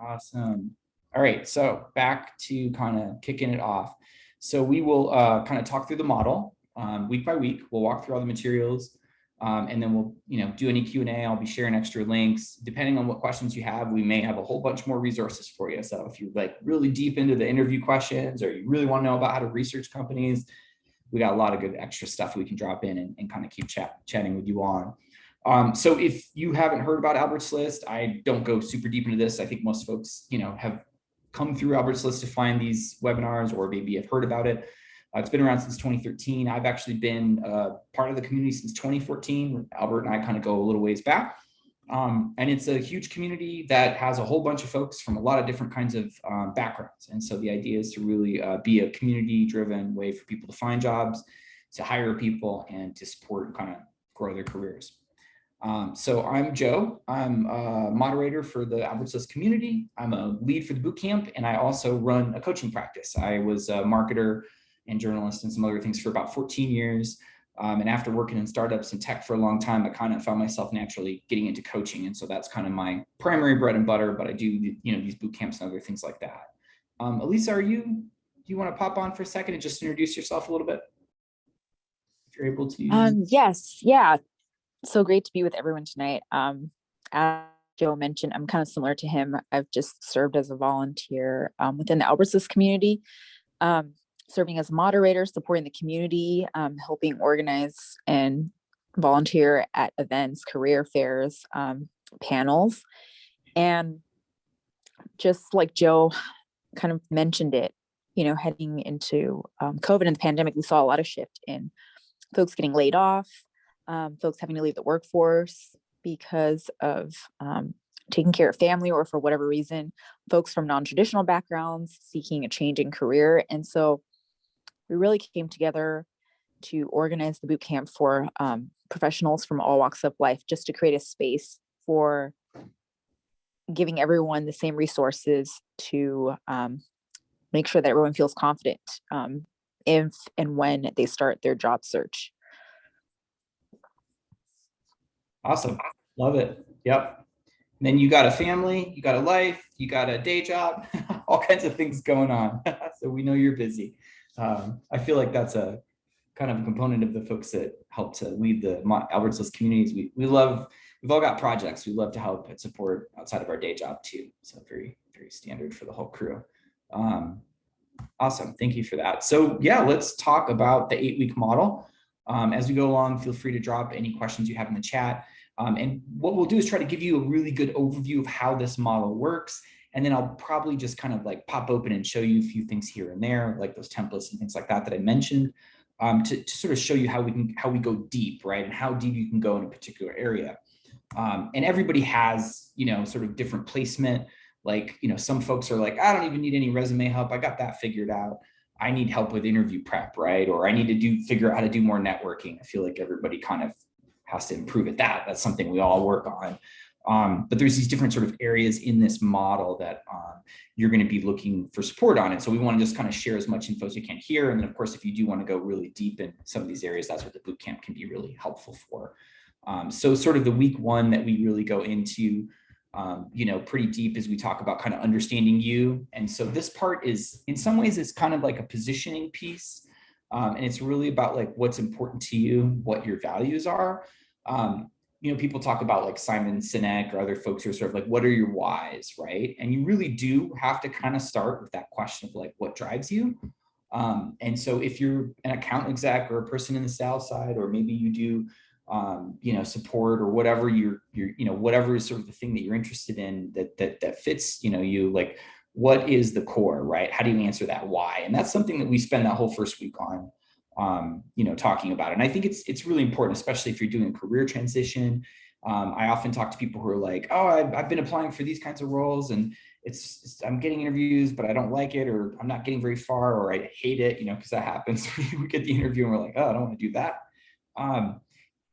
Awesome. All right, so back to kind of kicking it off. So we will kind of talk through the model week by week. We'll walk through all the materials, and then we'll do any Q&A. I'll be sharing extra links. Depending on what questions you have, we may have a whole bunch more resources for you. So if you're like really deep into the interview questions, or you really want to know about how to research companies, we got a lot of good extra stuff we can drop in and kind of keep chatting with you on. So if you haven't heard about Albert's List, I don't go super deep into this. I think most folks, have come through Albert's List to find these webinars, or maybe have heard about it. It's been around since 2013. I've actually been part of the community since 2014. Albert and I kind of go a little ways back. And it's a huge community that has a whole bunch of folks from a lot of different kinds of backgrounds. And so the idea is to really be a community-driven way for people to find jobs, to hire people, and to support and kind of grow their careers. So I'm Joe. I'm a moderator for the Albert's List community. I'm a lead for the bootcamp, and I also run a coaching practice. I was a marketer and journalist and some other things for about 14 years. And after working in startups and tech for a long time, I kind of found myself naturally getting into coaching. And so that's kind of my primary bread and butter, but I do, these boot camps and other things like that. Elisa, do you want to pop on for a second and just introduce yourself a little bit? If you're able to. Yes. Yeah. So great to be with everyone tonight. As Joe mentioned, I'm kind of similar to him. I've just served as a volunteer within the Albert's List community. Serving as a moderator, supporting the community, helping organize and volunteer at events, career fairs, panels. And just like Joe kind of mentioned it, heading into COVID and the pandemic, we saw a lot of shift in folks getting laid off, folks having to leave the workforce because of taking care of family, or for whatever reason, folks from non-traditional backgrounds seeking a change in career. And so we really came together to organize the boot camp for professionals from all walks of life, just to create a space for giving everyone the same resources to make sure that everyone feels confident if and when they start their job search. Awesome. Love it. Yep. And then you got a family, you got a life, you got a day job, all kinds of things going on. So we know you're busy. I feel like that's a kind of a component of the folks that help to lead the Albert's List communities. We've all got projects. We love to help and support outside of our day job too. So very, very standard for the whole crew. Awesome. Thank you for that. So yeah, let's talk about the 8-week model. As we go along, feel free to drop any questions you have in the chat. And what we'll do is try to give you a really good overview of how this model works. And then I'll probably just kind of like pop open and show you a few things here and there, like those templates and things like that I mentioned, to sort of show you how we go deep, right? And how deep you can go in a particular area. And everybody has, sort of different placement. Like, some folks are like, I don't even need any resume help. I got that figured out. I need help with interview prep, right? Or I need to figure out how to do more networking. I feel like everybody kind of has to improve at that. That's something we all work on. But there's these different sort of areas in this model that you're going to be looking for support on it. So we want to just kind of share as much info as you can here. And then of course, if you do want to go really deep in some of these areas, that's what the bootcamp can be really helpful for. So sort of the week one that we really go into, pretty deep as we talk about kind of understanding you. And so this part is, in some ways, it's kind of like a positioning piece. And it's really about like what's important to you, what your values are. People talk about like Simon Sinek or other folks who are sort of like, what are your whys, right? And you really do have to kind of start with that question of like, what drives you? And so if you're an account exec or a person in the sales side, or maybe you do, support, or whatever whatever is sort of the thing that you're interested in that fits, you, like, what is the core, right? How do you answer that why? And that's something that we spend that whole first week on, talking about. And I think it's really important, especially if you're doing a career transition. I often talk to people who are like, oh, I've been applying for these kinds of roles, and I'm getting interviews, but I don't like it, or I'm not getting very far, or I hate it, because that happens. We get the interview and we're like, oh, I don't want to do that.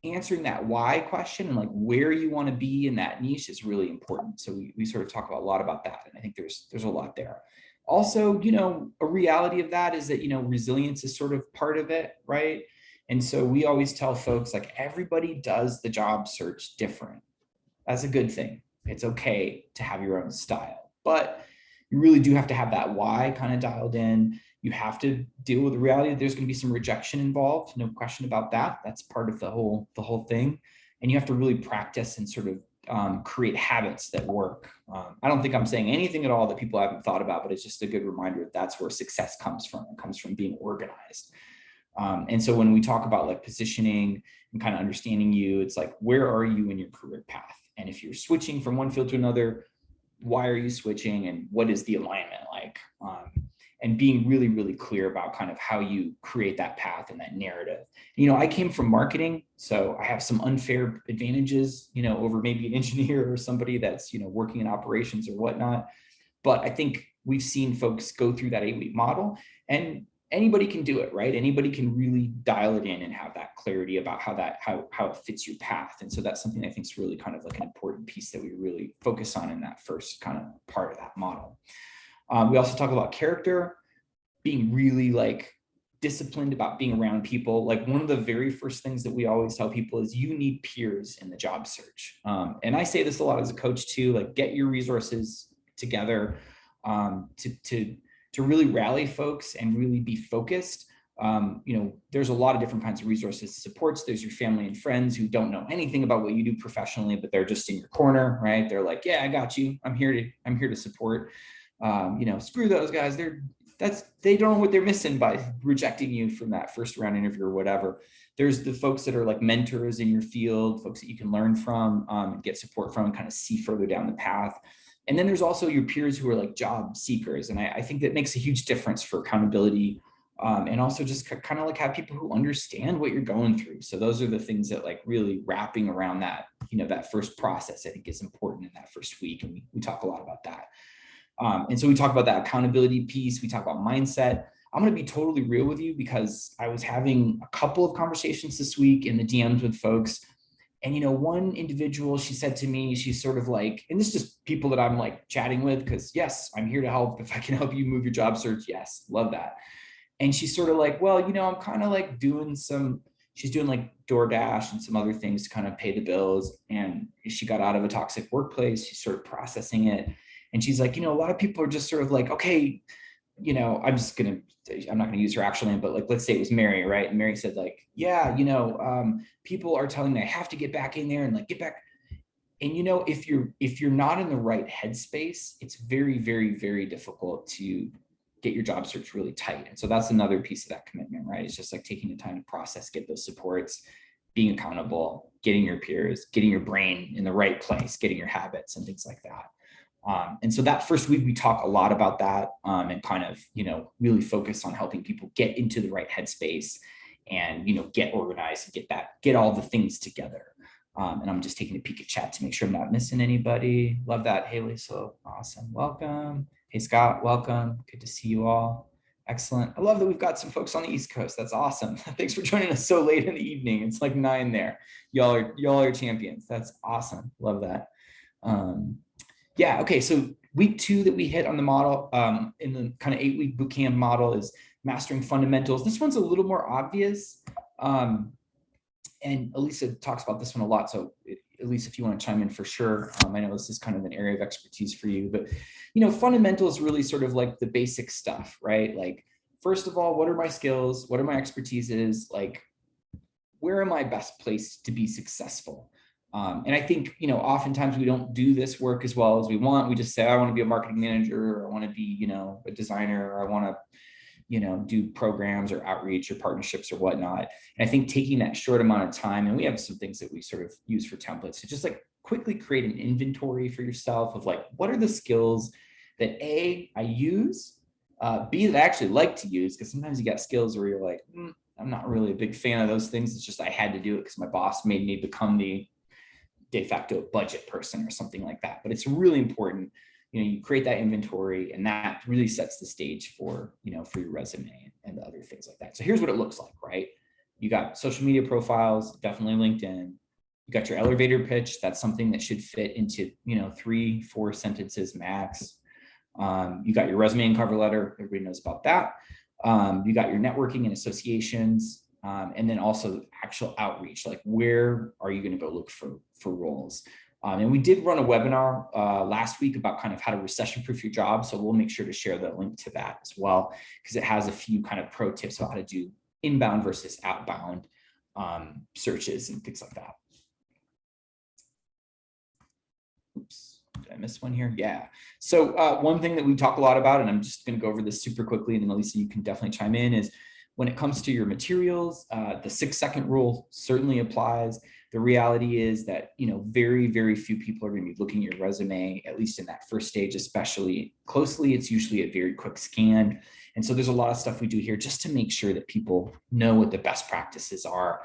Answering that why question and like where you want to be in that niche is really important. So we sort of talk a lot about that. And I think there's a lot there. Also, a reality of that is that, resilience is sort of part of it, right? And so we always tell folks, like, everybody does the job search different. That's a good thing. It's okay to have your own style, but you really do have to have that why kind of dialed in. You have to deal with the reality that there's going to be some rejection involved, no question about that. That's part of the whole thing. And you have to really practice and sort of create habits that work. I don't think I'm saying anything at all that people haven't thought about, but it's just a good reminder that that's where success comes from. It comes from being organized. And so when we talk about like positioning and kind of understanding you, it's like, where are you in your career path? And if you're switching from one field to another, why are you switching and what is the alignment like? And being really, really clear about kind of how you create that path and that narrative. You know, I came from marketing, so I have some unfair advantages, you know, over maybe an engineer or somebody that's, you know, working in operations or whatnot. But I think we've seen folks go through that 8-week model, and anybody can do it, right? Anybody can really dial it in and have that clarity about how it fits your path. And so that's something I think is really kind of like an important piece that we really focus on in that first kind of part of that model. We also talk about character, being really like disciplined about being around people. Like one of the very first things that we always tell people is you need peers in the job search. And I say this a lot as a coach too, like get your resources together to really rally folks and really be focused. You know, there's a lot of different kinds of resources, supports. There's your family and friends who don't know anything about what you do professionally, but they're just in your corner, right? They're like, yeah, I got you. I'm here to support. You know, screw those guys. They don't know what they're missing by rejecting you from that first round interview or whatever. There's the folks that are like mentors in your field, folks that you can learn from, and get support from, and kind of see further down the path. And then there's also your peers who are like job seekers. And I think that makes a huge difference for accountability. And also just kind of like have people who understand what you're going through. So those are the things that like really wrapping around that, you know, that first process, I think is important in that first week. And we talk a lot about that. And so we talk about that accountability piece. We talk about mindset. I'm going to be totally real with you because I was having a couple of conversations this week in the DMs with folks. And, you know, one individual, she said to me, she's sort of like, and this is just people that I'm like chatting with, because yes, I'm here to help. If I can help you move your job search, yes, love that. And she's sort of like, well, you know, I'm kind of like she's doing like DoorDash and some other things to kind of pay the bills. And she got out of a toxic workplace. She's sort of processing it. And she's like, you know, a lot of people are just sort of like, okay, you know, I'm not going to use her actual name, but like, let's say it was Mary, right? And Mary said like, yeah, you know, people are telling me I have to get back in there and like get back. And, you know, if you're not in the right headspace, it's very, very, very difficult to get your job search really tight. And so that's another piece of that commitment, right? It's just like taking the time to process, get those supports, being accountable, getting your peers, getting your brain in the right place, getting your habits and things like that. And so that first week, we talk a lot about that and kind of, you know, really focus on helping people get into the right headspace and, you know, get organized and get all the things together. And I'm just taking a peek at chat to make sure I'm not missing anybody. Love that. Hey, Lisa, awesome. Welcome. Hey, Scott, welcome. Good to see you all. Excellent. I love that we've got some folks on the East Coast. That's awesome. Thanks for joining us so late in the evening. It's like 9 there. Y'all are champions. That's awesome. Love that. Yeah, okay, so week 2 that we hit on the model in the kind of 8-week bootcamp model is mastering fundamentals. This one's a little more obvious. And Elisa talks about this one a lot. So Elisa, if you want to chime in for sure. I know this is kind of an area of expertise for you, but you know, fundamentals really sort of like the basic stuff, right? Like, first of all, what are my skills? What are my expertises? Like, where am I best placed to be successful? And I think, you know, oftentimes we don't do this work as well as we want. We just say, I want to be a marketing manager, or I want to be, you know, a designer, or I want to, you know, do programs or outreach or partnerships or whatnot. And I think taking that short amount of time, and we have some things that we sort of use for templates to just like quickly create an inventory for yourself of like, what are the skills that A, I use, B, that I actually like to use, because sometimes you got skills where you're like, I'm not really a big fan of those things. It's just I had to do it because my boss made me become the de facto budget person or something like that. But it's really important, you know, you create that inventory, and that really sets the stage for, you know, for your resume and the other things like that. So here's what it looks like, right? You got social media profiles, definitely LinkedIn. You got your elevator pitch. That's something that should fit into, you know, 3-4 sentences max. You got your resume and cover letter. Everybody knows about that. You got your networking and associations. And then also actual outreach, like where are you going to go look for roles? And we did run a webinar last week about kind of how to recession-proof your job. So we'll make sure to share the link to that as well, because it has a few kind of pro tips about how to do inbound versus outbound searches and things like that. Oops, did I miss one here? Yeah. So one thing that we talk a lot about, and I'm just going to go over this super quickly, and then Elisa, you can definitely chime in, is when it comes to your materials, the 6-second rule certainly applies. The reality is that, very, very few people are going to be looking at your resume, at least in that first stage, especially closely. It's usually a very quick scan. And so there's a lot of stuff we do here just to make sure that people know what the best practices are,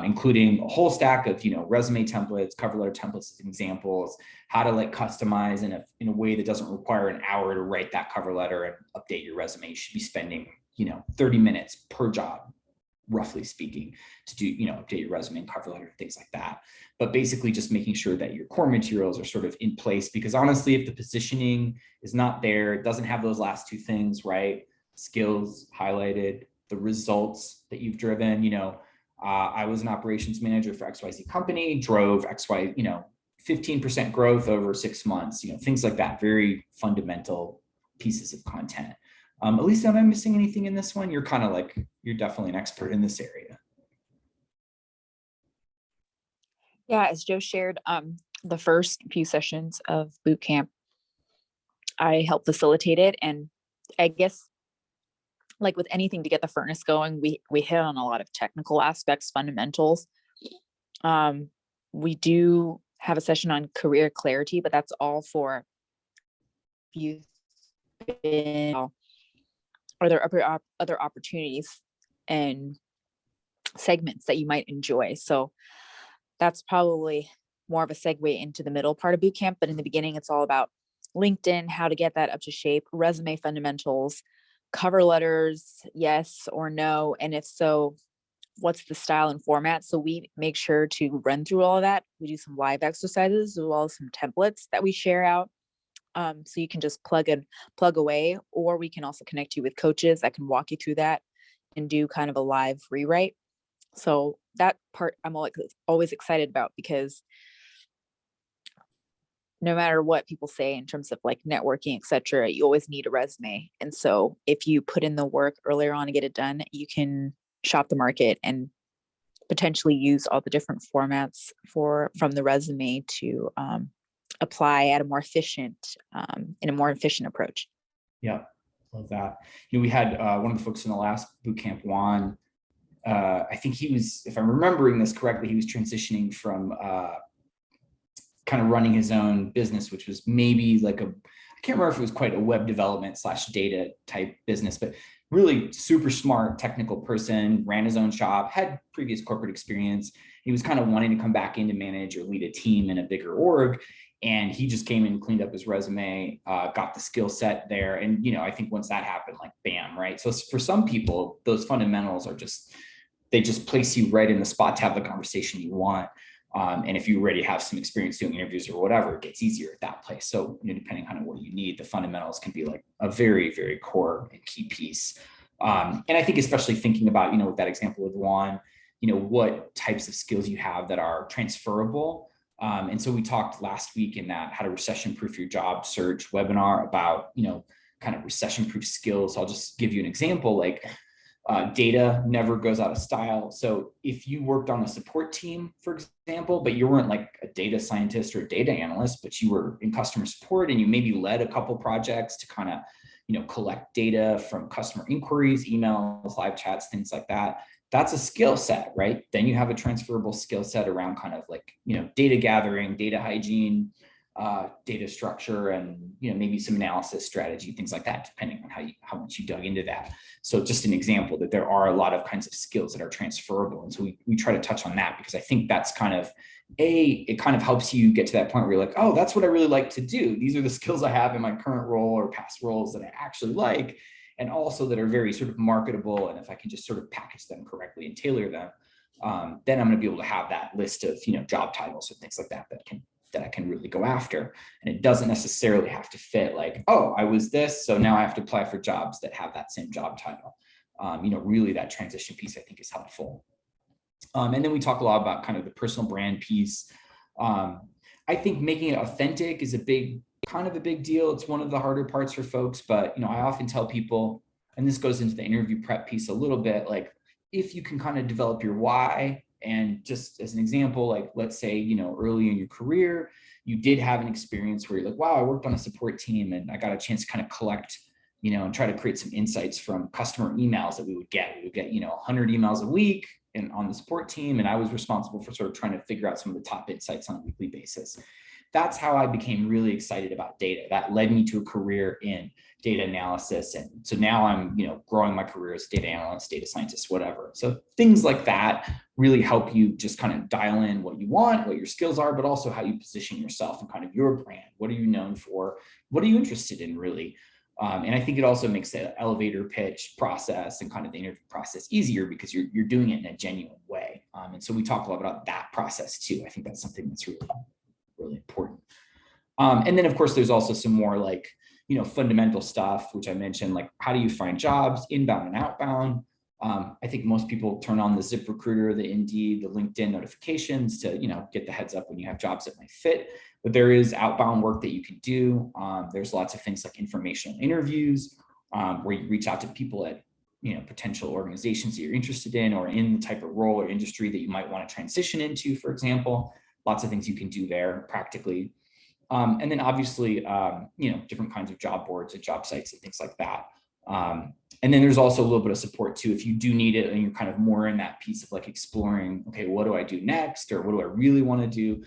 including a whole stack of, resume templates, cover letter templates as examples, how to customize in a way that doesn't require an hour to write that cover letter and update your resume. You should be spending 30 minutes per job, roughly speaking, to do, update your resume and cover letter, things like that. But basically just making sure that your core materials are sort of in place, because honestly, if the positioning is not there, it doesn't have those last two things, right? Skills highlighted, the results that you've driven, I was an operations manager for XYZ company, drove XY, 15% growth over 6 months, things like that, very fundamental pieces of content. Elisa, am I missing anything in this one? You're kind of you're definitely an expert in this area. Yeah, as Joe shared, the first few sessions of boot camp, I helped facilitate it. And I guess like with anything to get the furnace going, we hit on a lot of technical aspects, fundamentals. We do have a session on career clarity, but that's all for youth. Are there other opportunities and segments that you might enjoy? So that's probably more of a segue into the middle part of boot camp. But in the beginning, it's all about LinkedIn, how to get that up to shape, resume fundamentals, cover letters, yes or no. And if so, what's the style and format? So we make sure to run through all of that. We do some live exercises as well as some templates that we share out. So you can just plug away, or we can also connect you with coaches that can walk you through that and do kind of a live rewrite. So that part I'm always excited about, because no matter what people say in terms of networking, etc., you always need a resume. And so if you put in the work earlier on to get it done, you can shop the market and potentially use all the different formats from the resume to apply at a more efficient, in a more efficient approach. Yeah, love that. We had one of the folks in the last boot camp, Juan. I think he was, if I'm remembering this correctly, he was transitioning from kind of running his own business, which was maybe I can't remember if it was quite a web development / data type business, but really super smart technical person, ran his own shop, had previous corporate experience. He was kind of wanting to come back in to manage or lead a team in a bigger org. And he just came in, cleaned up his resume, got the skill set there. And, I think once that happened, bam, right? So for some people, those fundamentals are they just place you right in the spot to have the conversation you want. And if you already have some experience doing interviews or whatever, it gets easier at that place. So, depending on what you need, the fundamentals can be a very, very core and key piece. And I think especially thinking about, with that example with Juan, what types of skills you have that are transferable. And so we talked last week in that how to recession-proof your job search webinar about, kind of recession-proof skills. So I'll just give you an example, data never goes out of style. So if you worked on a support team, for example, but you weren't a data scientist or a data analyst, but you were in customer support and you maybe led a couple projects to kind of, collect data from customer inquiries, emails, live chats, things like that. That's a skill set, right? Then you have a transferable skill set around kind of data gathering, data hygiene, data structure, and maybe some analysis strategy, things like that, depending on how much you dug into that. So just an example that there are a lot of kinds of skills that are transferable. And so we try to touch on that, because I think that's kind of it kind of helps you get to that point where you're oh, that's what I really like to do. These are the skills I have in my current role or past roles that I actually like, and also that are very sort of marketable. And if I can just sort of package them correctly and tailor them, then I'm going to be able to have that list of, job titles and things like that that I can really go after. And it doesn't necessarily have to fit oh, I was this, so now I have to apply for jobs that have that same job title. Really that transition piece I think is helpful. And then we talk a lot about kind of the personal brand piece. I think making it authentic is kind of a big deal. It's one of the harder parts for folks, but I often tell people, and this goes into the interview prep piece a little bit, like if you can kind of develop your why, and just as an example, like let's say, early in your career, you did have an experience where you're like, wow, I worked on a support team and I got a chance to kind of collect, and try to create some insights from customer emails that we would get. We would get, 100 emails a week and on the support team. And I was responsible for sort of trying to figure out some of the top insights on a weekly basis. That's how I became really excited about data. That led me to a career in data analysis. And so now I'm, growing my career as a data analyst, data scientist, whatever. So things like that really help you just kind of dial in what you want, what your skills are, but also how you position yourself and kind of your brand. What are you known for? What are you interested in, really? And I think it also makes the elevator pitch process and kind of the interview process easier because you're doing it in a genuine way. And so we talk a lot about that process too. I think that's something that's really important. And then of course, there's also some more like, fundamental stuff, which I mentioned, like how do you find jobs, inbound and outbound. I think most people turn on the ZipRecruiter, the Indeed, the LinkedIn notifications to, get the heads up when you have jobs that might fit. But there is outbound work that you can do. There's lots of things like informational interviews, where you reach out to people at, potential organizations that you're interested in, or in the type of role or industry that you might want to transition into, for example. Lots of things you can do there practically. And then obviously, different kinds of job boards and job sites and things like that. And then there's also a little bit of support too, if you do need it and you're kind of more in that piece of like exploring, okay, what do I do next? Or what do I really want to do?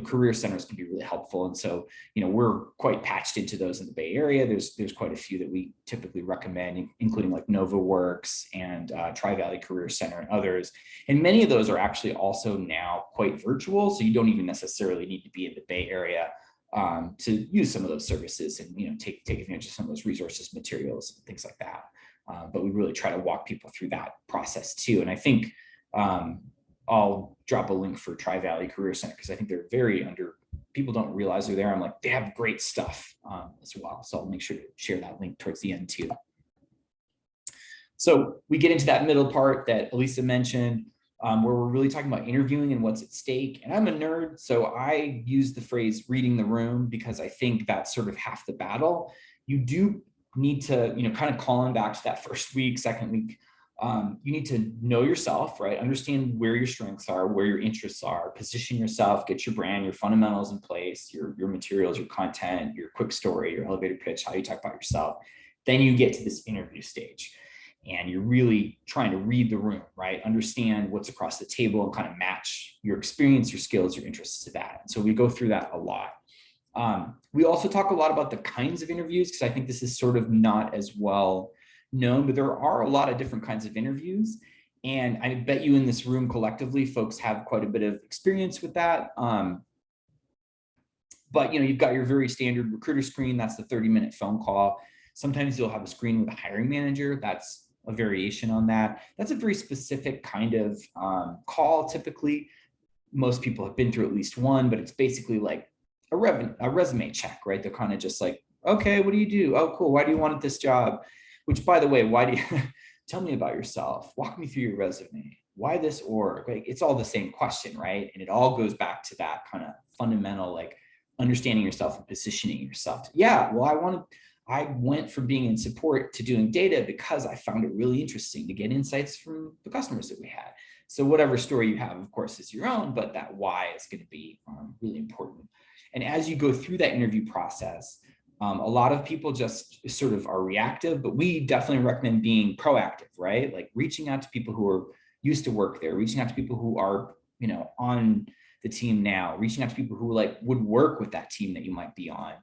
Career centers can be really helpful. And so, we're quite patched into those in the Bay Area. There's quite a few that we typically recommend, including like NovaWorks and Tri-Valley Career Center and others. And many of those are actually also now quite virtual. So you don't even necessarily need to be in the Bay Area to use some of those services and take advantage of some of those resources, materials, and things like that. But we really try to walk people through that process too. And I think I'll drop a link for Tri-Valley Career Center because I think they're very people don't realize they're there. I'm like, they have great stuff as well. So I'll make sure to share that link towards the end too. So we get into that middle part that Elisa mentioned, where we're really talking about interviewing and what's at stake. And I'm a nerd, so I use the phrase reading the room because I think that's sort of half the battle. You do need to, kind of calling back to that first week, second week, you need to know yourself, right? Understand where your strengths are, where your interests are, position yourself, get your brand, your fundamentals in place, your materials, your content, your quick story, your elevator pitch, how you talk about yourself. Then you get to this interview stage and you're really trying to read the room, right? Understand what's across the table and kind of match your experience, your skills, your interests to that. And so we go through that a lot. We also talk a lot about the kinds of interviews because I think this is sort of not as well known, but there are a lot of different kinds of interviews. And I bet you in this room collectively, folks have quite a bit of experience with that. But you've got your very standard recruiter screen. That's the 30-minute phone call. Sometimes you'll have a screen with a hiring manager. That's a variation on that. That's a very specific kind of call. Typically, most people have been through at least one, but it's basically like a resume check, right? They're kind of just like, okay, what do you do? Oh, cool. Why do you want this job? Which, by the way, why do you tell me about yourself? Walk me through your resume. Why this org? Like, it's all the same question, right? And it all goes back to that kind of fundamental, like understanding yourself and positioning yourself. Yeah, well, I went from being in support to doing data because I found it really interesting to get insights from the customers that we had. So whatever story you have, of course, is your own, but that why is going to be really important. And as you go through that interview process, a lot of people just sort of are reactive, but we definitely recommend being proactive, right? Like reaching out to people who are used to work there, reaching out to people who are, on the team now, reaching out to people who would work with that team that you might be on.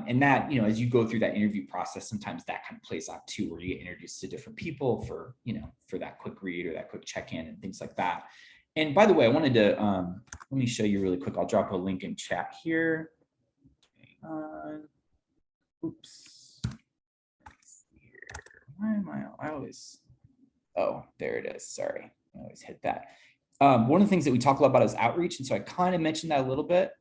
And that, as you go through that interview process, sometimes that kind of plays out too, where you get introduced to different people for, for that quick read or that quick check-in and things like that. And by the way, I wanted to, let me show you really quick. I'll drop a link in chat here. Hang on. Oops. Why am I always, oh, there it is. Sorry, I always hit that. One of the things that we talk a lot about is outreach. And so I kind of mentioned that a little bit.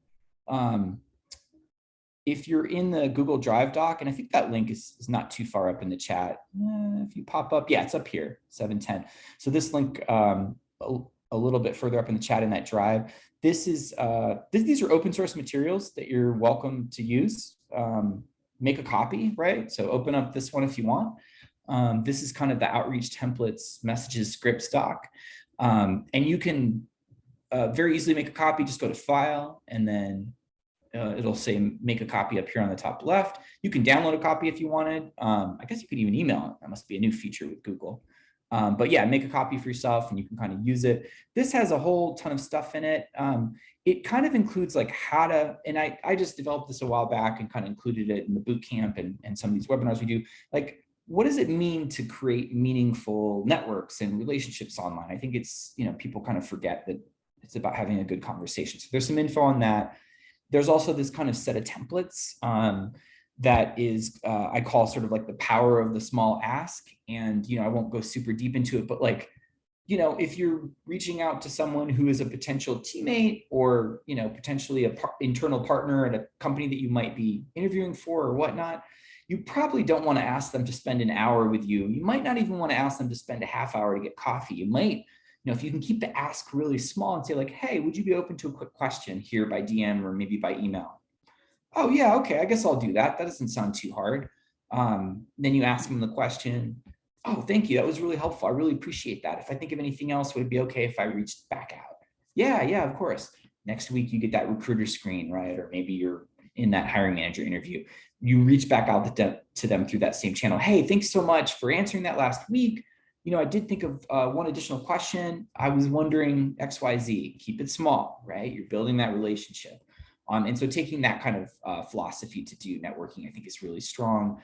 If you're in the Google Drive doc, and I think that link is not too far up in the chat. If you pop up, yeah, it's up here, 710. So this link, a little bit further up in the chat in that drive. This is these are open source materials that you're welcome to use. Make a copy, right? So open up this one if you want. This is kind of the outreach templates, messages, scripts doc. And you can very easily make a copy. Just go to file and then it'll say make a copy up here on the top left. You can download a copy if you wanted. I guess you could even email it. That must be a new feature with Google. But yeah, make a copy for yourself and you can kind of use it. This has a whole ton of stuff in it. It kind of includes like how to, and I just developed this a while back and kind of included it in the boot camp and some of these webinars we do. Like, what does it mean to create meaningful networks and relationships online? I think it's, people kind of forget that it's about having a good conversation. So there's some info on that. There's also this kind of set of templates that is, I call sort of like the power of the small ask. And, I won't go super deep into it, but like, if you're reaching out to someone who is a potential teammate or, potentially an internal partner at a company that you might be interviewing for or whatnot, you probably don't want to ask them to spend an hour with you. You might not even want to ask them to spend a half hour to get coffee. You might, if you can keep the ask really small and say like, hey, would you be open to a quick question here by DM or maybe by email? Oh yeah, okay, I guess I'll do that. That doesn't sound too hard. Then you ask them the question. Oh, thank you. That was really helpful. I really appreciate that. If I think of anything else, would it be okay if I reached back out? Yeah, of course. Next week you get that recruiter screen, right? Or maybe you're in that hiring manager interview. You reach back out to them through that same channel. Hey, thanks so much for answering that last week. I did think of one additional question. I was wondering XYZ. Keep it small, right? You're building that relationship. And so taking that kind of philosophy to do networking, I think is really strong.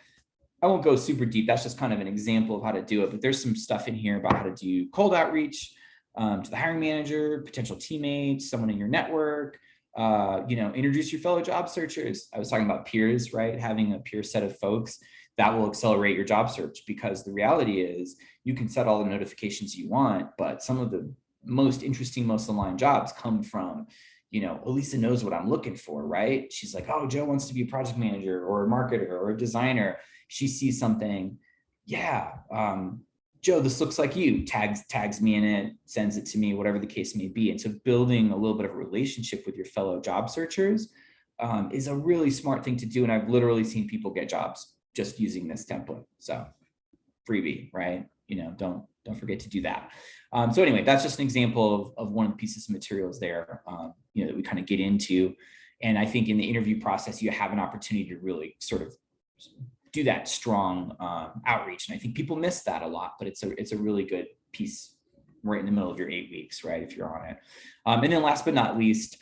I won't go super deep. That's just kind of an example of how to do it. But there's some stuff in here about how to do cold outreach to the hiring manager, potential teammates, someone in your network, introduce your fellow job searchers. I was talking about peers, right? Having a peer set of folks that will accelerate your job search, because the reality is you can set all the notifications you want, but some of the most interesting, most aligned jobs come from, Elisa knows what I'm looking for, right? She's like, oh, Joe wants to be a project manager or a marketer or a designer. She sees something. Yeah. Joe, this looks like you, tags me in it, sends it to me, whatever the case may be. And so building a little bit of a relationship with your fellow job searchers is a really smart thing to do. And I've literally seen people get jobs just using this template. So freebie, right? Don't forget to do that. So anyway, that's just an example of one of the pieces of materials there, that we kind of get into. And I think in the interview process, you have an opportunity to really sort of do that strong outreach. And I think people miss that a lot, but it's a really good piece right in the middle of your 8 weeks, right? If you're on it. And then last but not least,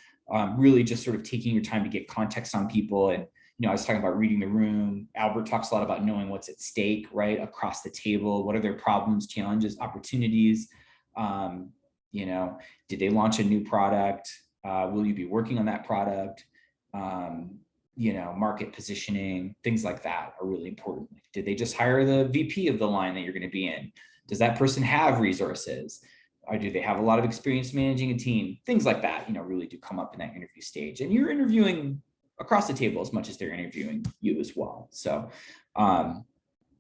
really just sort of taking your time to get context on people. And, I was talking about reading the room. Albert talks a lot about knowing what's at stake, right? Across the table, what are their problems, challenges, opportunities? Did they launch a new product? Will you be working on that product? Market positioning, things like that are really important. Did they just hire the VP of the line that you're going to be in? Does that person have resources? Or do they have a lot of experience managing a team? Things like that, really do come up in that interview stage. And you're interviewing across the table as much as they're interviewing you as well. So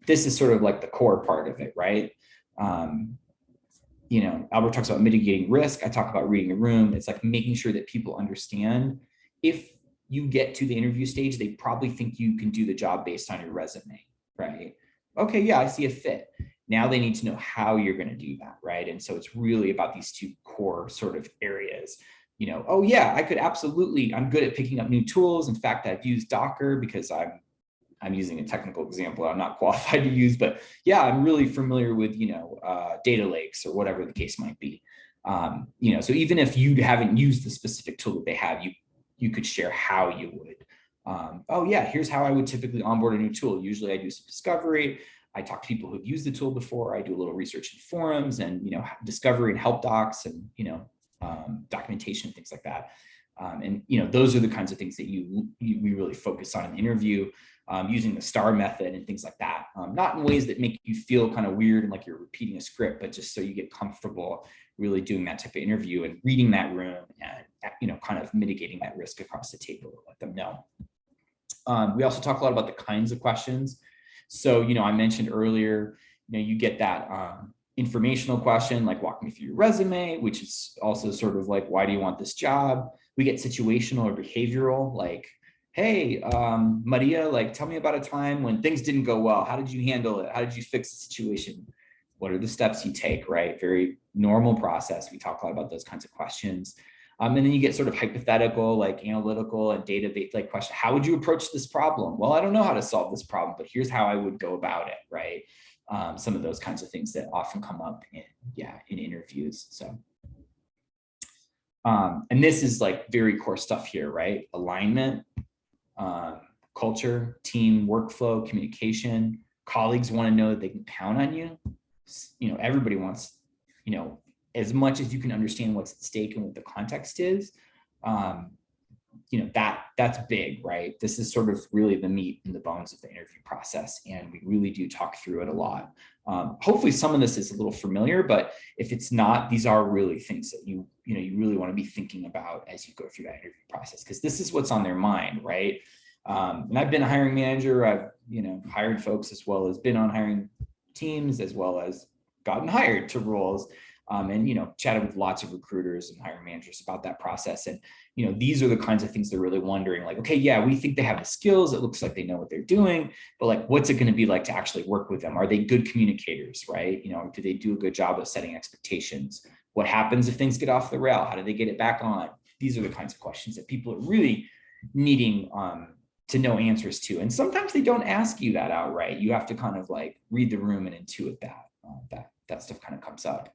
this is sort of like the core part of it, right? Albert talks about mitigating risk. I talk about reading the room. It's like making sure that people understand if you get to the interview stage, they probably think you can do the job based on your resume, right? Okay, yeah, I see a fit. Now they need to know how you're going to do that, right? And so it's really about these two core sort of areas. Oh yeah, I could absolutely, I'm good at picking up new tools. In fact, I've used Docker because I'm using a technical example I'm not qualified to use, but yeah, I'm really familiar with, data lakes or whatever the case might be. So even if you haven't used the specific tool that they have, you could share how you would. Oh yeah, here's how I would typically onboard a new tool. Usually I do some discovery. I talk to people who've used the tool before. I do a little research in forums and, discovery and help docs and, documentation and things like that. And those are the kinds of things that we really focus on in the interview, using the STAR method and things like that. Not in ways that make you feel kind of weird and like you're repeating a script, but just so you get comfortable really doing that type of interview and reading that room and, kind of mitigating that risk across the table to let them know. We also talk a lot about the kinds of questions. So, I mentioned earlier, you get that, informational question, like walk me through your resume, which is also sort of like, why do you want this job? We get situational or behavioral, like, hey, Maria, like, tell me about a time when things didn't go well. How did you handle it? How did you fix the situation? What are the steps you take, right? Very normal process. We talk a lot about those kinds of questions. And then you get sort of hypothetical, like analytical and data-based like question. How would you approach this problem? Well, I don't know how to solve this problem, but here's how I would go about it, right? Some of those kinds of things that often come up in interviews. So, and this is like very core stuff here, right? Alignment, culture, team, workflow, communication. Colleagues want to know that they can count on you. You know, everybody wants, you know, as much as you can understand what's at stake and what the context is, you know, that's big, right? This is sort of really the meat and the bones of the interview process. And we really do talk through it a lot. Hopefully some of this is a little familiar, but if it's not, these are really things that you really want to be thinking about as you go through that interview process, because this is what's on their mind, right? And I've been a hiring manager. I've, you know, hired folks as well as been on hiring teams, as well as gotten hired to roles. And, you know, chatted with lots of recruiters and hiring managers about that process. And, you know, these are the kinds of things they're really wondering, like, okay, yeah, we think they have the skills. It looks like they know what they're doing, but like, what's it going to be like to actually work with them? Are they good communicators, right? You know, do they do a good job of setting expectations? What happens if things get off the rail? How do they get it back on? These are the kinds of questions that people are really needing to know answers to. And sometimes they don't ask you that outright. You have to kind of like read the room and intuit that. That stuff kind of comes up.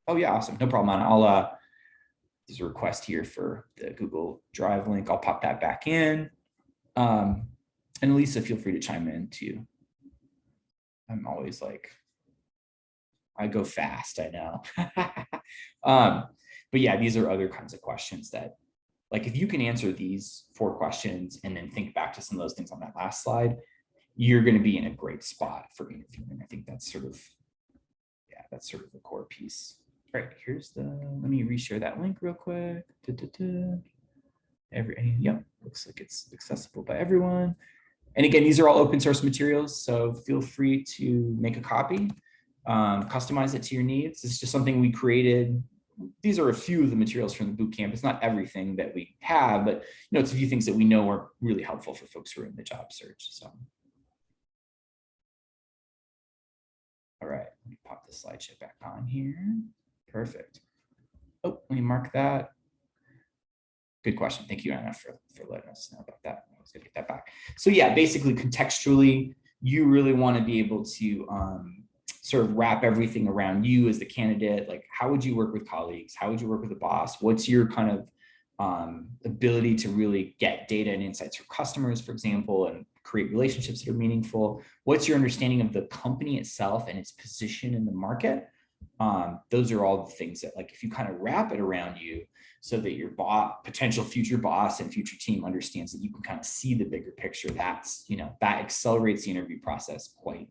Oh yeah, awesome. No problem. I'll there's a request here for the Google Drive link. I'll pop that back in. And Lisa, feel free to chime in too. I'm always like, I go fast, I know. But yeah, these are other kinds of questions that, like, if you can answer these 4 questions and then think back to some of those things on that last slide, you're going to be in a great spot for interviewing. I think that's sort of, yeah, that's sort of the core piece. All right, here's the, let me reshare that link real quick. Yep, looks like it's accessible by everyone. And again, these are all open source materials, so feel free to make a copy, customize it to your needs. It's just something we created. These are a few of the materials from the bootcamp. It's not everything that we have, but you know, it's a few things that we know are really helpful for folks who are in the job search. So, all right, let me pop the slideshow back on here. Perfect. Oh, let me mark that. Good question. Thank you, Anna, for letting us know about that. I was gonna get that back. So yeah, basically contextually, you really want to be able to sort of wrap everything around you as the candidate. Like, how would you work with colleagues? How would you work with a boss? What's your kind of ability to really get data and insights from customers, for example, and create relationships that are meaningful? What's your understanding of the company itself and its position in the market? Those are all the things that, like, if you kind of wrap it around you so that your potential future boss and future team understands that you can kind of see the bigger picture, that's, you know, that accelerates the interview process quite,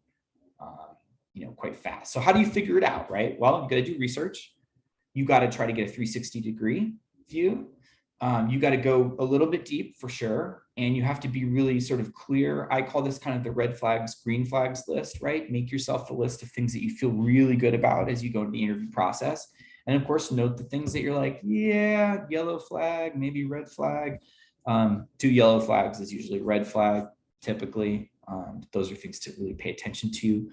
you know, quite fast. So how do you figure it out, right? Well, you got to do research. You got to try to get a 360-degree view. You got to go a little bit deep for sure. And you have to be really sort of clear. I call this kind of the red flags, green flags list, right? Make yourself a list of things that you feel really good about as you go to the interview process. And of course, note the things that you're like, yeah, yellow flag, maybe red flag. 2 yellow flags is usually red flag, typically. Those are things to really pay attention to.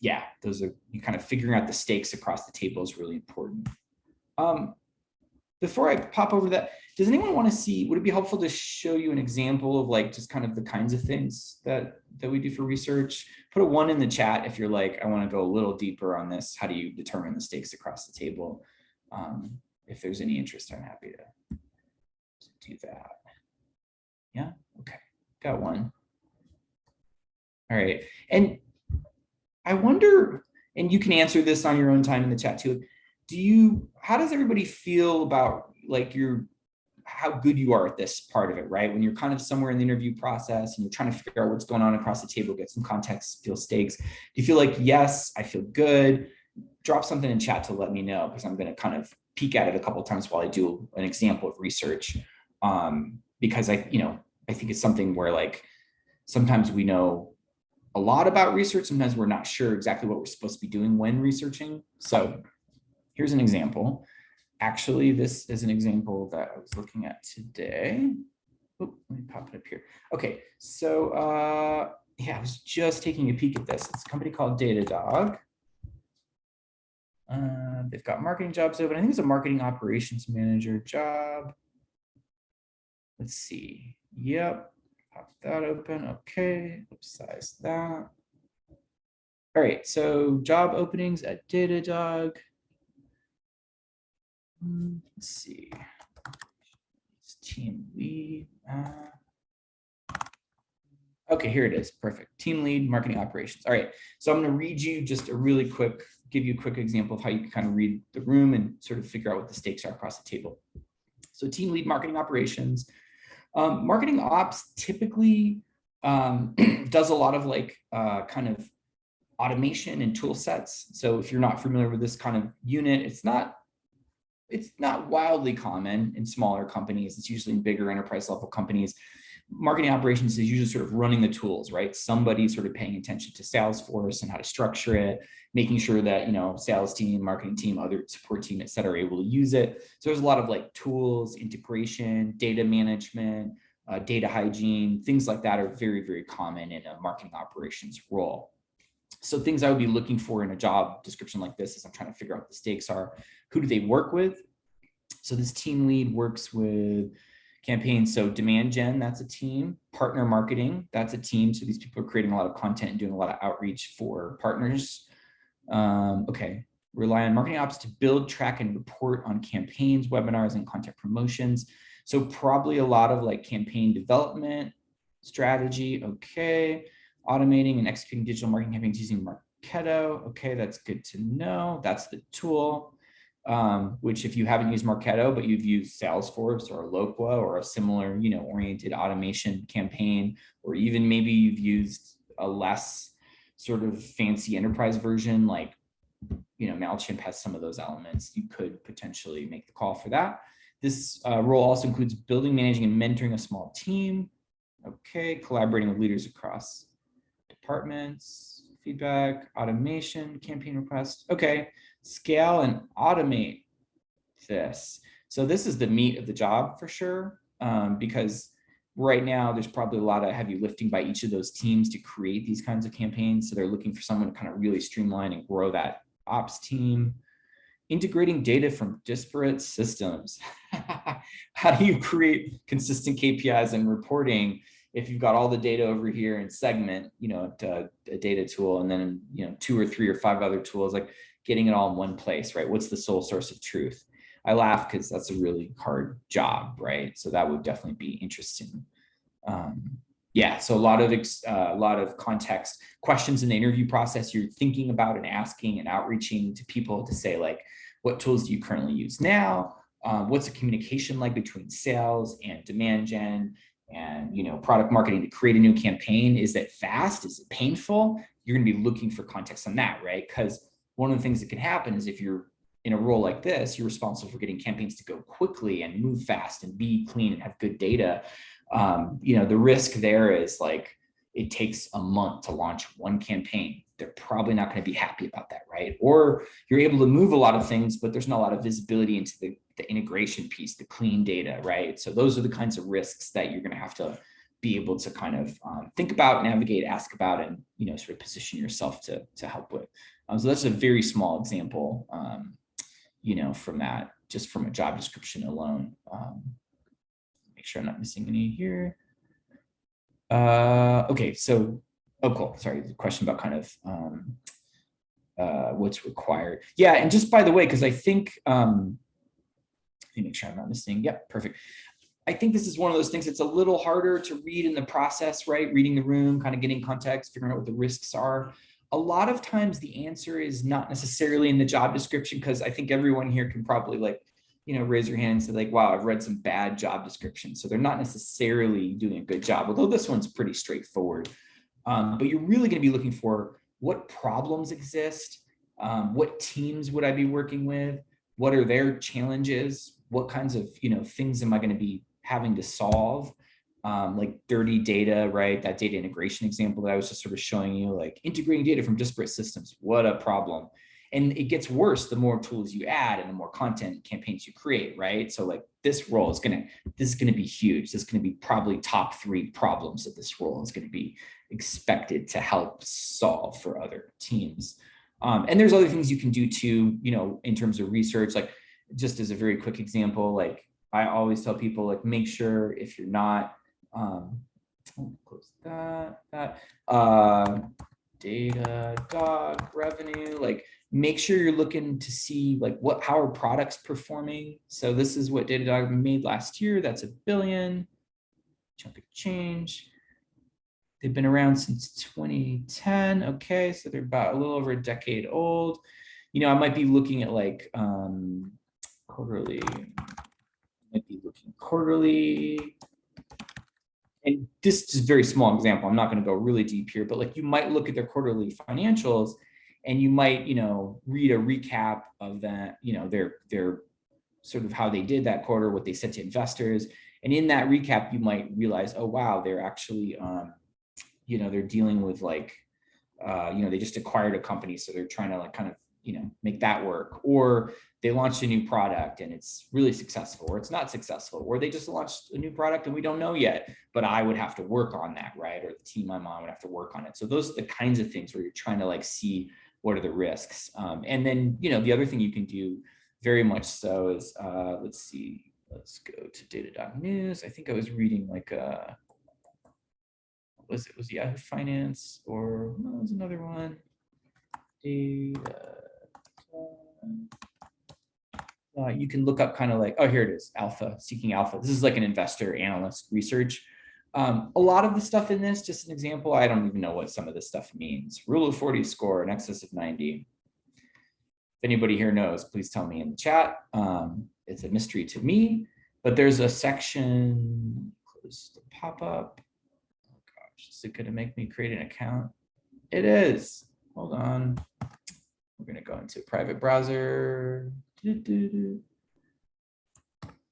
Yeah, those are, you kind of figuring out the stakes across the table is really important. Before I pop over that, does anyone want to see, would it be helpful to show you an example of like just kind of the kinds of things that we do for research? Put a 1 in the chat if you're like, I want to go a little deeper on this. How do you determine the stakes across the table? If there's any interest, I'm happy to do that. Yeah, okay, got 1. All right, and I wonder, and you can answer this on your own time in the chat too. How does everybody feel about like how good you are at this part of it, right? When you're kind of somewhere in the interview process and you're trying to figure out what's going on across the table, get some context, feel stakes. Do you feel like, yes, I feel good? Drop something in chat to let me know, because I'm going to kind of peek at it a couple of times while I do an example of research. Because I think it's something where like, sometimes we know a lot about research. Sometimes we're not sure exactly what we're supposed to be doing when researching. So here's an example. Actually, this is an example that I was looking at today. Oop, let me pop it up here. Okay, so yeah, I was just taking a peek at this. It's a company called Datadog. They've got marketing jobs open. I think it's a marketing operations manager job. Let's see. Yep, pop that open. Okay, size that. All right, so job openings at Datadog. Let's see. It's team lead. Okay, here it is. Perfect. Team lead, marketing operations. All right. So I'm going to read you just a really quick, give you a quick example of how you can kind of read the room and sort of figure out what the stakes are across the table. So team lead, marketing operations. Marketing ops typically does a lot of like kind of automation and tool sets. So if you're not familiar with this kind of unit, it's not wildly common in smaller companies. It's usually in bigger enterprise level companies. Marketing operations is usually sort of running the tools, right? Somebody sort of paying attention to Salesforce and how to structure it, making sure that, you know, sales team, marketing team, other support team, et cetera, are able to use it. So there's a lot of like tools, integration, data management, data hygiene, things like that are very, very common in a marketing operations role. So things I would be looking for in a job description like this as I'm trying to figure out what the stakes are. Who do they work with? So this team lead works with campaigns. So demand gen, that's a team. Partner marketing, that's a team. So these people are creating a lot of content and doing a lot of outreach for partners. Okay, rely on marketing ops to build, track, and report on campaigns, webinars, and content promotions. So probably a lot of like campaign development strategy. Okay, automating and executing digital marketing campaigns using Marketo. Okay, that's good to know. That's the tool. Which if you haven't used Marketo, but you've used Salesforce or Eloqua or a similar, you know, oriented automation campaign, or even maybe you've used a less sort of fancy enterprise version, like, you know, MailChimp has some of those elements, you could potentially make the call for that. This role also includes building, managing, and mentoring a small team. Okay, collaborating with leaders across departments, feedback, automation, campaign requests. Okay, scale and automate this. So this is the meat of the job for sure, because right now there's probably a lot of heavy lifting by each of those teams to create these kinds of campaigns. So they're looking for someone to kind of really streamline and grow that ops team. Integrating data from disparate systems. How do you create consistent KPIs and reporting if you've got all the data over here in Segment, you know, a data tool, and then, you know, 2 or 3 or 5 other tools, like getting it all in one place, right? What's the sole source of truth? I laugh because that's a really hard job, right? So that would definitely be interesting. Yeah, so a lot of context questions in the interview process. You're thinking about and asking and outreaching to people to say, like, what tools do you currently use now? What's the communication like between sales and demand gen and, you know, product marketing to create a new campaign? Is that fast? Is it painful? You're going to be looking for context on that, right? Because one of the things that can happen is if you're in a role like this, you're responsible for getting campaigns to go quickly and move fast and be clean and have good data. You know, the risk there is like it takes a month to launch one campaign. They're probably not going to be happy about that, right? Or you're able to move a lot of things, but there's not a lot of visibility into the integration piece, the clean data, right? So those are the kinds of risks that you're going to have to be able to kind of think about, navigate, ask about, and, you know, sort of position yourself to help with. So that's a very small example, you know, from that, just from a job description alone. Make sure I'm not missing any here. Okay, so, oh, cool. Sorry, the question about kind of what's required. Yeah, and just by the way, because I think, let me make sure I'm not missing. Yep, perfect. I think this is one of those things that's a little harder to read in the process, right? Reading the room, kind of getting context, figuring out what the risks are. A lot of times the answer is not necessarily in the job description, because I think everyone here can probably, like, you know, raise your hand and say, like, wow, I've read some bad job descriptions. So they're not necessarily doing a good job, although this one's pretty straightforward. But you're really going to be looking for what problems exist, what teams would I be working with, what are their challenges, what kinds of, you know, things am I going to be having to solve, like dirty data, right? That data integration example that I was just sort of showing you, like integrating data from disparate systems, what a problem. And it gets worse the more tools you add and the more content campaigns you create, right? So like this role is this is gonna be huge. This is gonna be probably top 3 problems that this role is gonna be expected to help solve for other teams. And there's other things you can do too, in terms of research, like just as a very quick example, like I always tell people, like, make sure if you're not, close Datadog revenue, like make sure you're looking to see like how are products performing. So this is what Datadog made last year. That's $1 billion, chunk of change. They've been around since 2010. Okay, so they're about a little over a decade old. I might be looking at like quarterly. Might be looking quarterly. And this is a very small example. I'm not going to go really deep here, but like you might look at their quarterly financials and you might, read a recap of that, their sort of how they did that quarter, what they said to investors. And in that recap, you might realize, oh, wow, they're actually, they're dealing with like, they just acquired a company. So they're trying to like kind of, make that work, or they launched a new product and it's really successful, or it's not successful, or they just launched a new product and we don't know yet, but I would have to work on that, right? Or the team I'm on would have to work on it. So those are the kinds of things where you're trying to like see what are the risks. And then, the other thing you can do very much so is, let's see, let's go to data.news. I think I was reading like was Yahoo Finance, or no, it was another one. Data. You can look up kind of like, oh, here it is, Alpha, Seeking Alpha. This is like an investor analyst research. A lot of the stuff in this, just an example, I don't even know what some of this stuff means. Rule of 40 score in excess of 90. If anybody here knows, please tell me in the chat. It's a mystery to me, but there's a section, close the pop-up. Oh gosh, is it gonna make me create an account? It is, hold on. We're gonna go into a private browser.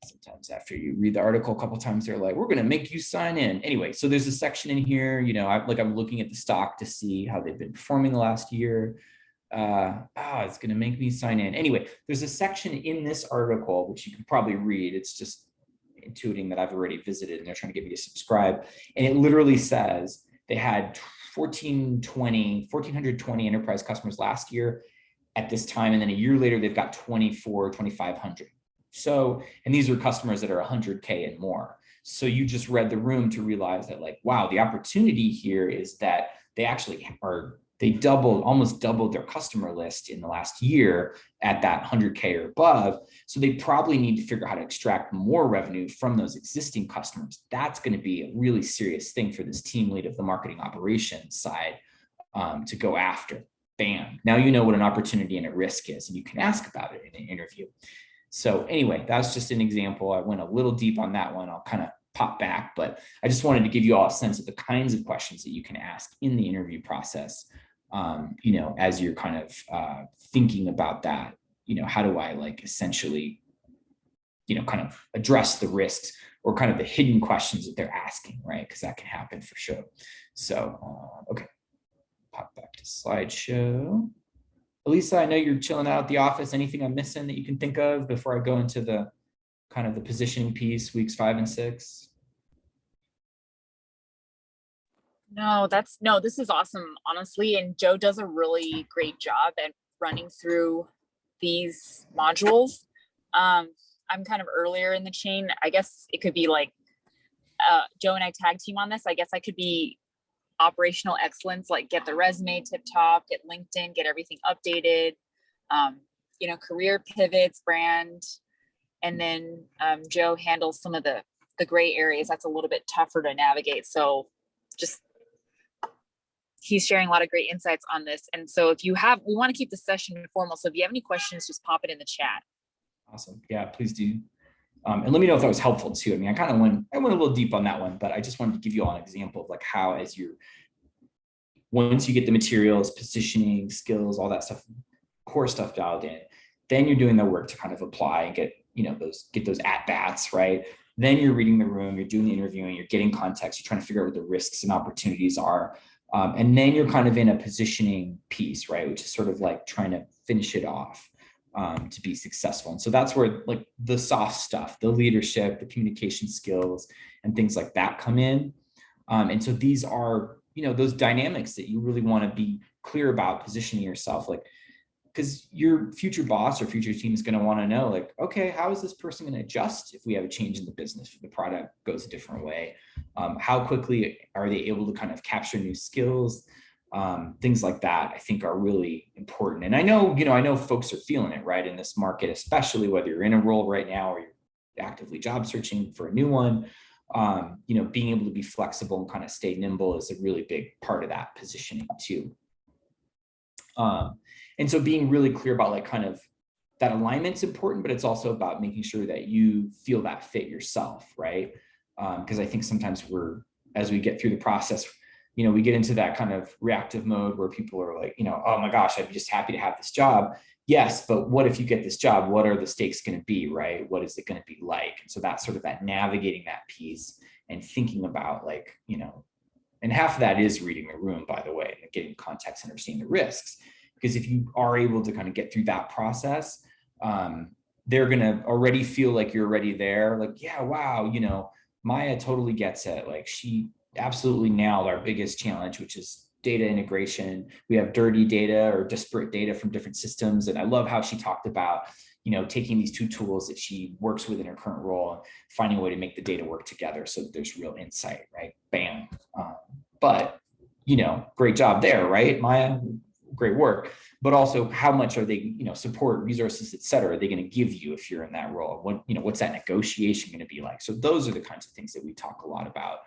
Sometimes after you read the article a couple of times, they're like, we're going to make you sign in. Anyway, so there's a section in here, I'm looking at the stock to see how they've been performing the last year. It's going to make me sign in. Anyway, there's a section in this article, which you can probably read. It's just intuiting that I've already visited and they're trying to get me to subscribe. And it literally says they had 1,420 enterprise customers last year at this time. And then a year later, they've got 2,500. So, and these are customers that are 100K and more. So you just read the room to realize that like, wow, the opportunity here is that they actually almost doubled their customer list in the last year at that 100K or above. So they probably need to figure out how to extract more revenue from those existing customers. That's going to be a really serious thing for this team lead of the marketing operations side to go after. Bam. Now you know what an opportunity and a risk is, and you can ask about it in an interview. So anyway, that's just an example. I went a little deep on that one. I'll kind of pop back, but I just wanted to give you all a sense of the kinds of questions that you can ask in the interview process, as you're kind of thinking about that, how do I like essentially, kind of address the risks or kind of the hidden questions that they're asking, right? Because that can happen for sure. So, okay, pop back to slideshow. Elisa, I know you're chilling out at the office. Anything I'm missing that you can think of before I go into the kind of the positioning piece, weeks 5 and 6? No, this is awesome, honestly. And Joe does a really great job at running through these modules. I'm kind of earlier in the chain. I guess it could be like Joe and I tag team on this. I guess I could be operational excellence, like get the resume tip top, get LinkedIn, get everything updated, career pivots, brand. And then Joe handles some of the gray areas. That's a little bit tougher to navigate. So just, he's sharing a lot of great insights on this. And so we want to keep the session informal. So if you have any questions, just pop it in the chat. Awesome. Yeah, please do. And let me know if that was helpful too. I mean, I went a little deep on that one, but I just wanted to give you all an example of like how, once you get the materials, positioning, skills, all that stuff, core stuff dialed in, then you're doing the work to kind of apply and get, those at bats, right? Then you're reading the room, you're doing the interviewing, you're getting context, you're trying to figure out what the risks and opportunities are. And then you're kind of in a positioning piece, right? Which is sort of like trying to finish it off to be successful. And so that's where like the soft stuff, the leadership, the communication skills, and things like that come in. And so these are, those dynamics that you really want to be clear about positioning yourself, like, because your future boss or future team is going to want to know, like, okay, how is this person going to adjust if we have a change in the business, if the product goes a different way? How quickly are they able to kind of capture new skills? Things like that, I think, are really important. And I know folks are feeling it, right, in this market, especially whether you're in a role right now or you're actively job searching for a new one. Being able to be flexible and kind of stay nimble is a really big part of that positioning too. And so being really clear about like kind of that alignment's important, but it's also about making sure that you feel that fit yourself, right? Because I think sometimes as we get through the process, we get into that kind of reactive mode where people are like, oh my gosh, I'm just happy to have this job. Yes, but what if you get this job? What are the stakes going to be, right? What is it going to be like? And so that's sort of that navigating that piece and thinking about like, and half of that is reading the room, by the way, and getting context and understanding the risks. Because if you are able to kind of get through that process, they're going to already feel like you're already there. Like, yeah, wow, Maya totally gets it. Like she absolutely nailed our biggest challenge, which is data integration. We have dirty data or disparate data from different systems. And I love how she talked about, taking these two tools that she works with in her current role and finding a way to make the data work together so that there's real insight, right? Bam. But, great job there, right, Maya? Great work. But also, how much are they, support, resources, et cetera, are they going to give you if you're in that role? What, what's that negotiation going to be like? So those are the kinds of things that we talk a lot about.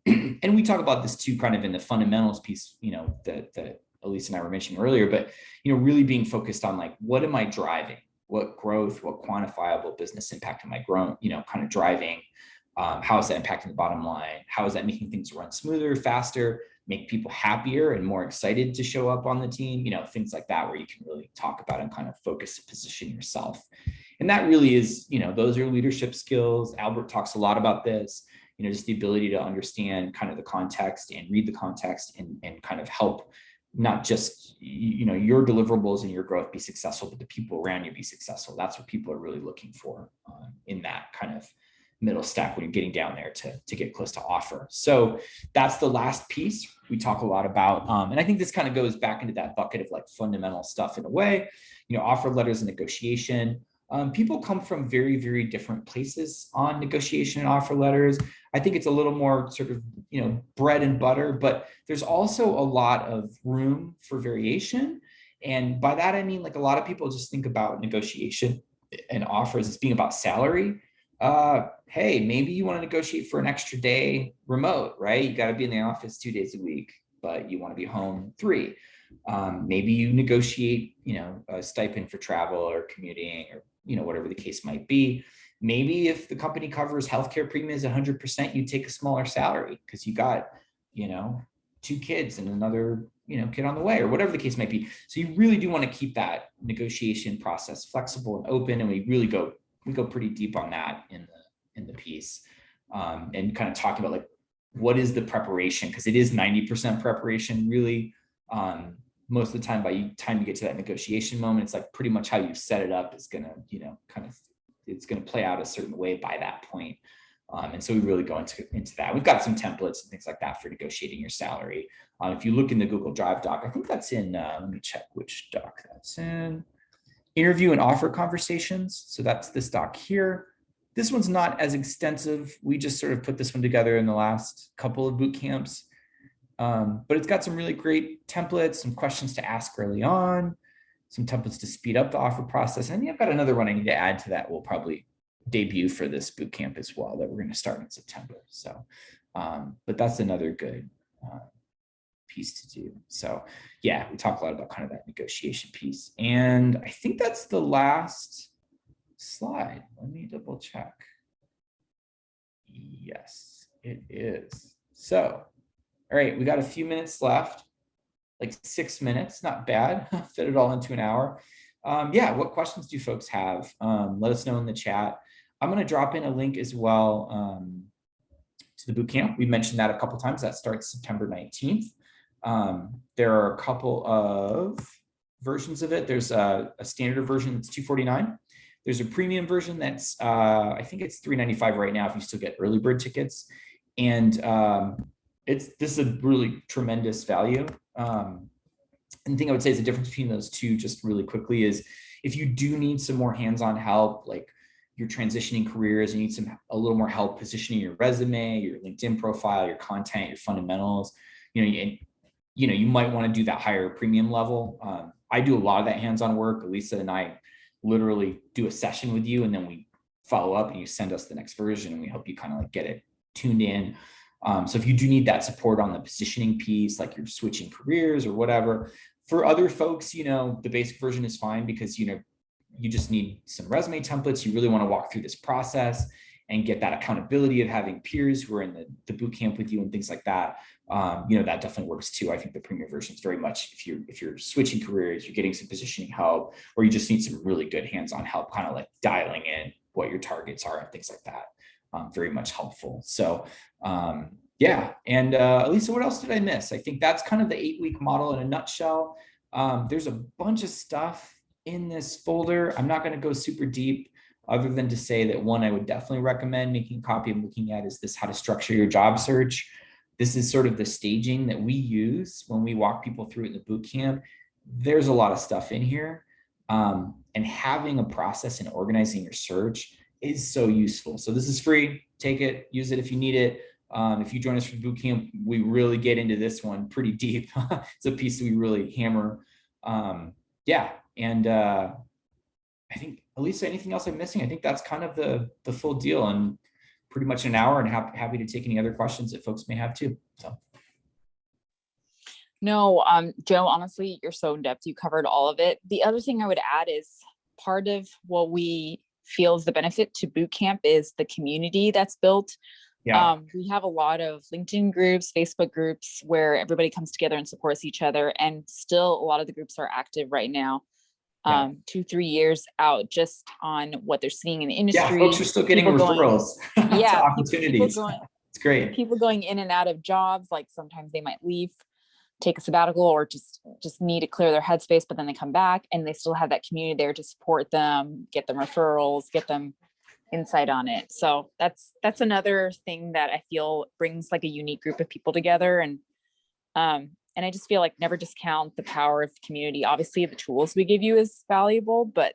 And we talk about this too, kind of in the fundamentals piece, that Elise and I were mentioning earlier, but, really being focused on like, what am I driving? What growth, what quantifiable business impact am I growing, kind of driving? How is that impacting the bottom line? How is that making things run smoother, faster, make people happier and more excited to show up on the team? Things like that, where you can really talk about and kind of focus to position yourself. And that really is, those are leadership skills. Albert talks a lot about this, just the ability to understand kind of the context and read the context and kind of help not just, your deliverables and your growth be successful, but the people around you be successful. That's what people are really looking for in that kind of middle stack when you're getting down there to get close to offer. So that's the last piece we talk a lot about. And I think this kind of goes back into that bucket of like fundamental stuff in a way, offer letters and negotiation. People come from very, very different places on negotiation and offer letters. I think it's a little more sort of, bread and butter, but there's also a lot of room for variation. And by that, I mean, like a lot of people just think about negotiation and offers as being about salary. Hey, maybe you want to negotiate for an extra day remote, right? You got to be in the office 2 days a week, but you want to be home 3. Maybe you negotiate, a stipend for travel or commuting or, whatever the case might be. Maybe if the company covers healthcare premiums 100%, you take a smaller salary because you got, 2 kids and another, kid on the way or whatever the case might be. So you really do want to keep that negotiation process flexible and open. And we go pretty deep on that in the piece, and kind of talking about like, what is the preparation? Because it is 90% preparation, really. Most of the time, by the time you get to that negotiation moment, it's like pretty much how you set it up is going to, it's going to play out a certain way by that point. And so we really go into that. We've got some templates and things like that for negotiating your salary. If you look in the Google Drive doc, I think that's in, let me check which doc that's in. Interview and offer conversations. So that's this doc here. This one's not as extensive. We just sort of put this one together in the last couple of boot camps. But it's got some really great templates, some questions to ask early on, some templates to speed up the offer process. And I've got another one I need to add to that. We'll probably debut for this boot camp as well that we're going to start in September. So, but that's another good piece to do. So yeah, we talk a lot about kind of that negotiation piece. And I think that's the last slide. Let me double check. Yes, it is. So, all right, we got a few minutes left, like 6 minutes, not bad. Fit it all into an hour. Yeah, what questions do folks have? Let us know in the chat. I'm going to drop in a link as well to the boot camp. We mentioned that a couple of times. That starts September 19th. There are a couple of versions of it. There's a standard version that's $249. There's a premium version that's I think it's $395 right now if you still get early bird tickets. And this is a really tremendous value. And the thing I would say is the difference between those two, just really quickly, is if you do need some more hands-on help, like you're transitioning careers, you need a little more help positioning your resume, your LinkedIn profile, your content, your fundamentals, you might want to do that higher premium level. I do a lot of that hands-on work. Elisa and I literally do a session with you, and then we follow up and you send us the next version and we help you kind of like get it tuned in. So if you do need that support on the positioning piece, like you're switching careers or whatever, for other folks, the basic version is fine because, you just need some resume templates. You really want to walk through this process and get that accountability of having peers who are in the boot camp with you and things like that. That definitely works too. I think the premium version is very much if you're switching careers, you're getting some positioning help, or you just need some really good hands-on help, kind of like dialing in what your targets are and things like that. Very much helpful. So yeah. And Elisa, what else did I miss? I think that's kind of the 8-week model in a nutshell. There's a bunch of stuff in this folder. I'm not going to go super deep other than to say that one, I would definitely recommend making a copy and looking at is this how to structure your job search. This is sort of the staging that we use when we walk people through it in the boot camp. There's a lot of stuff in here. And having a process and organizing your search is so useful. So this is free. Take it, use it if you need it. If you join us for boot camp, we really get into this one pretty deep. It's a piece that we really hammer. Yeah. And I think, Elisa, anything else I'm missing? I think that's kind of the full deal, and pretty much an hour, and happy to take any other questions that folks may have too. So. No, Joe, honestly, you're so in depth. You covered all of it. The other thing I would add is part of what we feel is the benefit to boot camp is the community that's built. Yeah. We have a lot of LinkedIn groups, Facebook groups where everybody comes together and supports each other. And still a lot of the groups are active right now, 2-3 years out, just on what they're seeing in the industry. Yeah, folks are still getting referrals to opportunities. It's great. People going in and out of jobs, like sometimes they might leave, take a sabbatical, or just need to clear their headspace, but then they come back and they still have that community there to support them, get them referrals, get them insight on it. So that's another thing that I feel brings like a unique group of people together. And I just feel like never discount the power of community. Obviously the tools we give you is valuable, but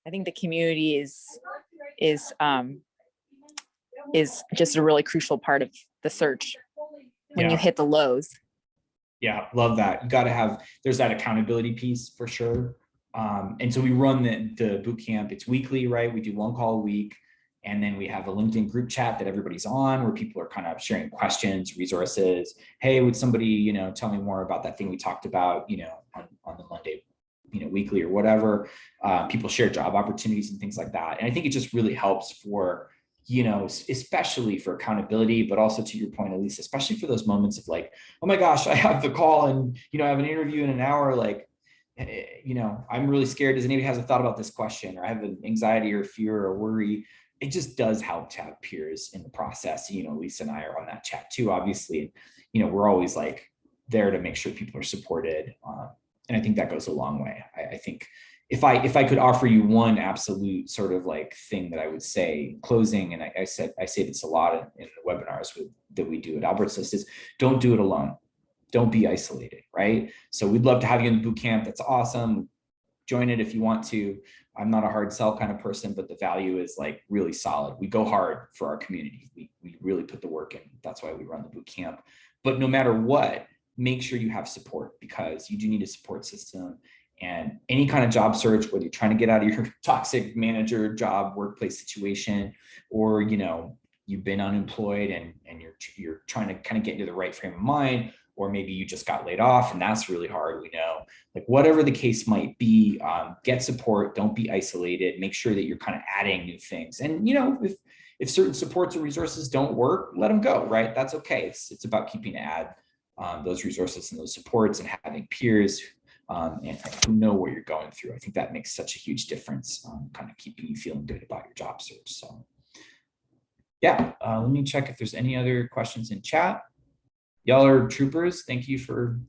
I think the community is just a really crucial part of the search when you hit the lows. Yeah, love that. You got to there's that accountability piece for sure. And so we run the boot camp. It's weekly, right? We do one call a week. And then we have a LinkedIn group chat that everybody's on, where people are kind of sharing questions, resources. Hey, would somebody, tell me more about that thing we talked about, on the Monday, weekly or whatever. People share job opportunities and things like that. And I think it just really helps for, especially for accountability, but also to your point, Elise, especially for those moments of like, oh my gosh, I have the call and, I have an interview in an hour. Like, I'm really scared. Does anybody have a thought about this question? Or I have an anxiety or fear or worry. It just does help to have peers in the process. Lisa and I are on that chat too, obviously. We're always like there to make sure people are supported. And I think that goes a long way. I think if I could offer you one absolute sort of like thing that I would say closing, and I say this a lot in the webinars that we do at Albertsys, is don't do it alone. Don't be isolated, right? So we'd love to have you in the boot camp. That's awesome. Join it if you want to. I'm not a hard sell kind of person, but the value is like really solid. We go hard for our community. We really put the work in. That's why we run the boot camp. But no matter what, make sure you have support, because you do need a support system. And any kind of job search, whether you're trying to get out of your toxic manager job, workplace situation, or you've been unemployed and you're trying to kind of get into the right frame of mind, or maybe you just got laid off and that's really hard. We know, like whatever the case might be, get support, don't be isolated, make sure that you're kind of adding new things. And, if certain supports or resources don't work, let them go, right? That's okay. It's about keeping those resources and those supports and having peers and who know what you're going through. I think that makes such a huge difference, kind of keeping you feeling good about your job search. So yeah, let me check if there's any other questions in chat. Y'all are troopers. Thank you for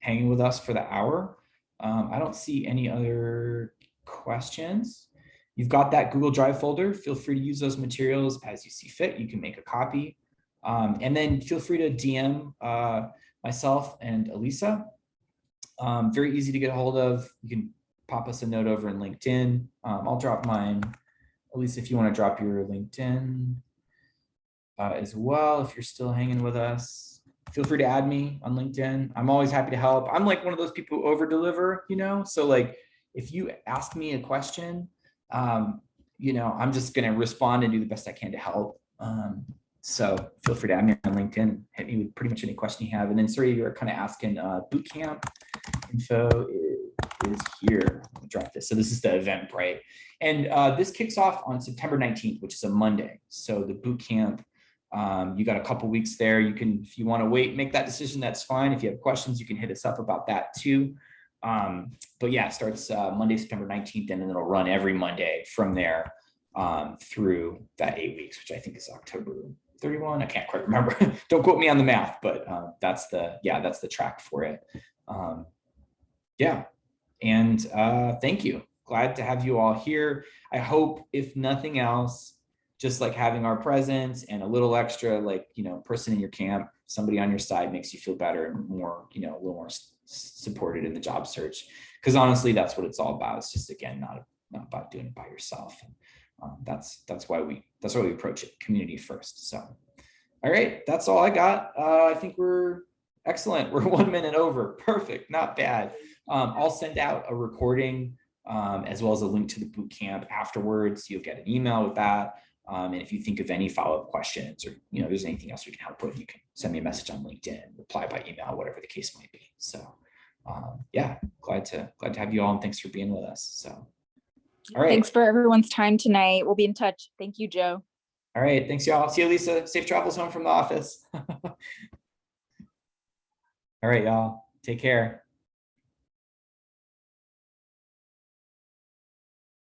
hanging with us for the hour. I don't see any other questions. You've got that Google Drive folder. Feel free to use those materials as you see fit. You can make a copy. And then feel free to DM myself and Elisa. Very easy to get a hold of. You can pop us a note over in LinkedIn. I'll drop mine. Elisa, if you want to drop your LinkedIn as well, if you're still hanging with us, feel free to add me on LinkedIn. I'm always happy to help. I'm like one of those people who over deliver, you know? So like, if you ask me a question, you know, I'm just going to respond and do the best I can to help. So feel free to add me on LinkedIn, hit me with pretty much any question you have. And then sorry, you were kind of asking bootcamp info is here. Let me drop this. So this is the Eventbrite. And this kicks off on September 19th, which is a Monday. So the bootcamp, you got a couple weeks there. You can, if you want to wait, make that decision, that's fine. If you have questions, you can hit us up about that too. But yeah, it starts Monday, September 19th, and then it'll run every Monday from there through that 8 weeks, which I think is October 31. I can't quite remember. Don't quote me on the math, but that's the track for it. Yeah, and thank you. Glad to have you all here. I hope, if nothing else, just like having our presence and a little extra, like, you know, person in your camp, somebody on your side makes you feel better and more, you know, a little more supported in the job search. Because honestly, that's what it's all about. It's just, again, not about doing it by yourself. And that's why we approach it, community first. So, all right, that's all I got. I think we're excellent. We're 1 minute over. Perfect, not bad. I'll send out a recording as well as a link to the boot camp afterwards. You'll get an email with that. And if you think of any follow-up questions, or, you know, there's anything else we can help with, you can send me a message on LinkedIn, reply by email, whatever the case might be. So yeah, glad to have you all, and thanks for being with us. So all right. Thanks for everyone's time tonight. We'll be in touch. Thank you, Joe. All right, thanks y'all. See you, Lisa. Safe travels home from the office. All right, y'all. Take care.